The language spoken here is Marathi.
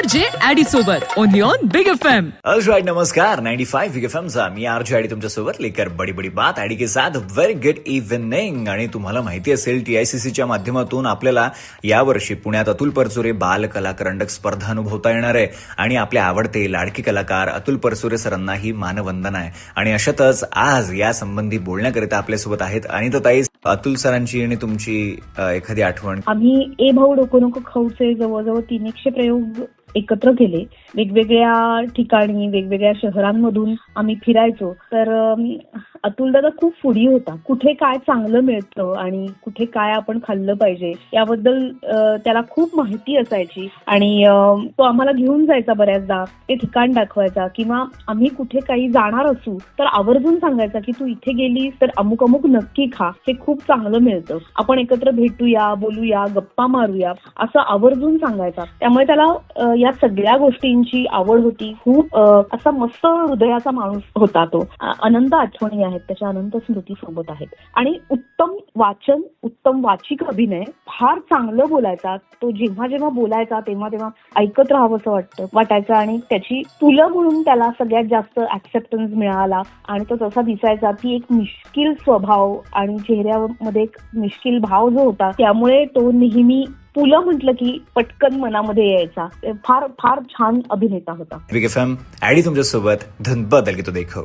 RJ ॲडी सोबत only on big FM. Right, नमस्कार. 95 बिग एफएम चा मी आरजे ॲडी तुमच्या सोबत लेकर बडी बडी बात ॲडी के साथ व्हेरी गुड इव्हनिंग. आणि तुम्हाला माहिती असेल TICCच्या माध्यमातून आपल्याला यावर्षी पुण्यात अतुल परचुरे बाल कला करंडक स्पर्धा अनुभवता येणार आहे. आणि आपले आवडते लाडके कलाकार अतुल परचुरे सरांना ही मानवंदना आहे. आणि अशातच आज या संबंधी बोलण्याकरिता आपल्यासोबत आहेत अनिताताई. अतुल सरांची आणि तुमची एखादी आठवण. आम्ही ए भाऊ डोको नको खाऊचे जवळजवळ 300 प्रयोग एकत्र केले. वेगवेगळ्या ठिकाणी वेगवेगळ्या शहरांमधून आम्ही फिरायचो. तर अतुल दादा खूप फूडी होता. कुठे काय चांगलं मिळतं आणि कुठे काय आपण खाल्लं पाहिजे याबद्दल त्याला खूप माहिती असायची. आणि तो आम्हाला घेऊन जायचा बऱ्याचदा, ते ठिकाण दाखवायचा. किंवा आम्ही कुठे काही जाणार असू तर आवर्जून सांगायचा की तू इथे गेलीस तर अमुक अमुक नक्की खा, हे खूप चांगलं मिळतं, आपण एकत्र भेटूया, बोलूया, गप्पा मारूया, असं आवर्जून सांगायचा. त्यामुळे त्याला या सगळ्या गोष्टींची आवड होती. खूप असा मस्त हृदयाचा माणूस होता तो. अनंत आठवणी आहेत त्याच्या, अनंत स्मृती सोबत आहेत. आणि उत्तम वाचन, उत्तम वाचिक अभिनय, फार चांगलं बोलायचा तो. जेव्हा जेव्हा बोलायचा तेव्हा तेव्हा ऐकत राहावंसं वाटायचं. आणि त्याची तुला म्हणून त्याला सगळ्यात जास्त ऍक्सेप्टन्स मिळाला. आणि तो तसा दिसायचा. ती एक मिश्किल स्वभाव आणि चेहऱ्यामध्ये एक मिश्किल भाव जो होता, त्यामुळे तो नेहमी तुला म्हटलं की पटकन मनामध्ये यायचा. फार फार छान अभिनेता होता. बिग एफएम ॲडी तुमच्या सोबत धन बदल की तो देखो.